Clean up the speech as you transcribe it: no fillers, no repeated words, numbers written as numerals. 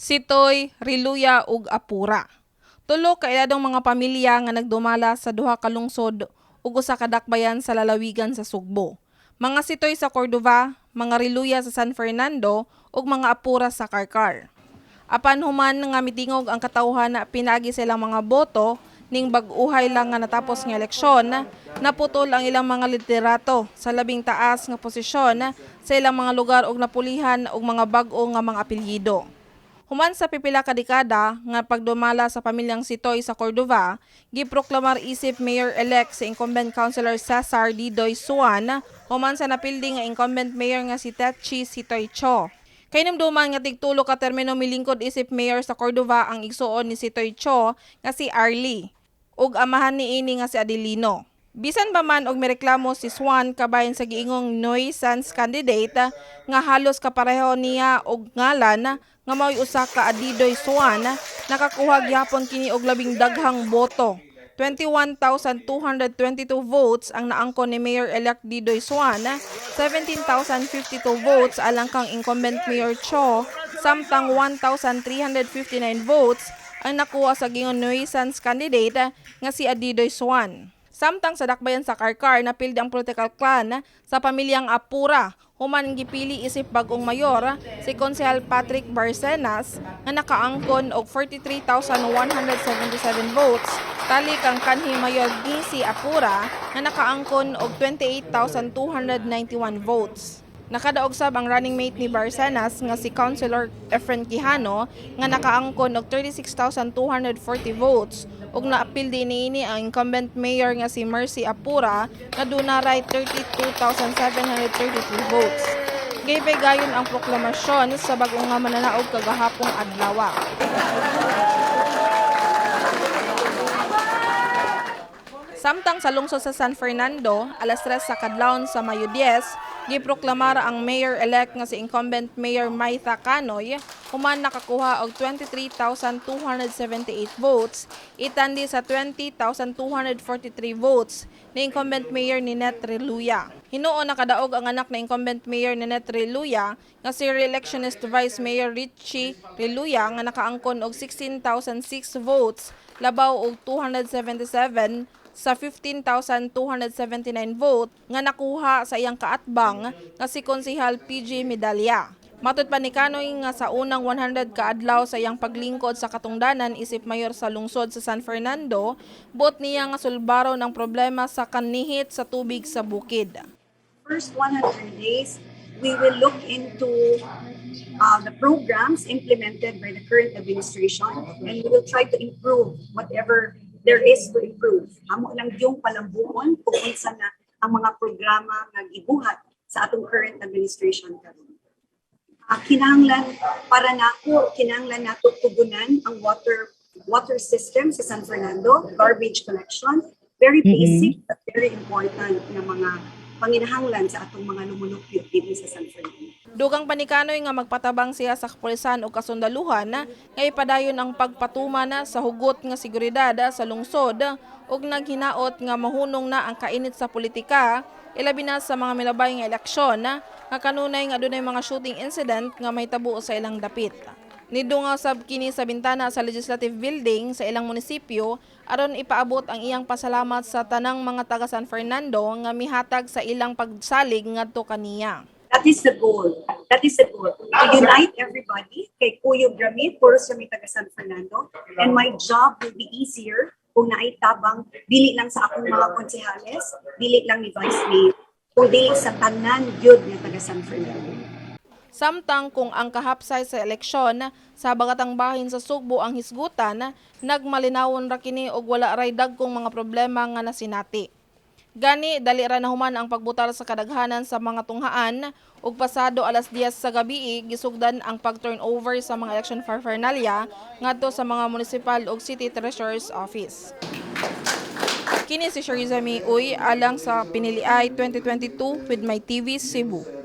Sitoy, Riluya ug Apura. Tulo ka iladong mga pamilya nga nagdumala sa duha ka lungsod ug usa ka dakbayan sa lalawigan sa Sugbo. Mga Sitoy sa Cordova, mga Riluya sa San Fernando ug mga Apura sa Karkar. Apan human nga mitingog ang katawhan na pinagi silang mga boto ning bag-uhay lang nga natapos nga eleksyon, naputol ang ilang mga liderato sa labing taas nga posisyon sa ilang mga lugar ug napulihan og mga bag-o nga mga apelyido. Human sa pipila ka dekada nga pagdumala sa pamilyang Sitoy sa Cordova, giproklamar isip Mayor-elect si incumbent Councilor Cesar Didoy Suan human sa napildi nga incumbent mayor nga si Tetchi Sitoy Cho. Kay namduman nga tigtulo ka termino milingkod isip mayor sa Cordova ang igsuon ni Sitoy Cho nga si Arlie ug amahan niini nga si Adelino. Bisan pa man og mireklamo si Swan kabahin sa giingong nuisance candidate nga halos kapareho niya og ngalan nga mao'y usa ka Adidoy Swan, nakakuha gyapon kini og labing daghang boto. 21,222 votes ang naangkon ni Mayor-elect Didoy Swan, 17,052 votes alang kang incumbent Mayor Cho, samtang 1,359 votes ang nakuha sa giingong nuisance candidate nga si Adidoy Swan. Samtang sa dakbayan sa Karkar, napildi ang political clan sa pamilyang Apura. Human gipili isip bagong mayor si Konsehal Patrick Barcenas nga nakaangkon og 43,177 votes, tali kang kanhi mayor Gisi Apura nga nakaangkon og 28,291 votes. Nakadaog sab ang running mate ni Barcenas nga si Councilor Efren Quijano nga nakaangkon og 36,240 votes ug naapildi niini ang incumbent mayor nga si Mercy Apura nga dunaray 32,733 votes. Gaypay gayon ang proklamasyon sa bag-o nga mananaog kagahapong adlaw. Samtang sa lungsod sa San Fernando, alas 3 sa kadlawon sa Mayo 10, giproklamara ang mayor-elect nga si incumbent Mayor Maitha Canoy, human nakakuha og 23,278 votes, itandi sa 20,243 votes ni incumbent Mayor Ninette Riluya. Hinuon nakadaog ang anak na incumbent Mayor Ninette Riluya nga si re-electionist Vice Mayor Richie Riluya nga nakaangkon og 16,006 votes, labaw og 277 sa 15,279 vote nga nakuha sa iyang kaatbang nga si Konsehal PG Medalya. Matud pa ni Canoy nga sa unang 100 ka adlaw sa iyang paglingkod sa katungdanan isip mayor sa lungsod sa San Fernando, buot niya nga sulbaro ng problema sa kanihit sa tubig sa bukid. First 100 days, we will look into the programs implemented by the current administration, and we will try to improve whatever there is to improve. Amo lang yung palambuon kung unsa na ang mga programa nga gibuhat sa atong current administration karon. Kinahanglan para nato tugunan ang water system sa San Fernando, garbage collection, very basic but very important na mga panginahanglan sa atong mga lumulupyo dito sa San Fernando. Dugang panikanoy nga magpatabang siya sa kapulisan o kasundaluhan nga ipadayon ang pagpatuma na sa hugot nga seguridad sa lungsod ug naghinaot nga mahunong na ang kainit sa politika, ilabi na sa mga milabay nga eleksyon nga kanunay nga adunay mga shooting incident nga mahitabo sa ilang dapit. Nidungaw sab kini sa bintana sa Legislative Building sa ilang munisipyo aron ipaabot ang iyang pasalamat sa tanang mga taga San Fernando nga mihatag sa ilang pagsalig ngadto kaniya. That is the goal. That is the goal. To unite everybody. Kay Kuya Gramit, puro sa may taga San Fernando. And my job will be easier kung naitabang dili lang sa akong mga konsehales, dili lang ni Vice Mayor, kung dili sa tanan gyud nga taga San Fernando. Samtang kung ang kahapsay sa eleksyon sa bagatang bahin sa Sugbo ang hisgutan, nagmalinawon ra kini og wala ray dagkong mga problema nga nasinati. Gani, dali ra na human ang pagbutar sa kadaghanan sa mga tunghaan ug pasado alas 10 sa gabi gisugdan ang pag-turnover sa mga election paraphernalia ngadto sa mga municipal ug city treasurer's office. Kini si Sherizami Uy alang sa Pinili Ay 2022 with My TV Cebu.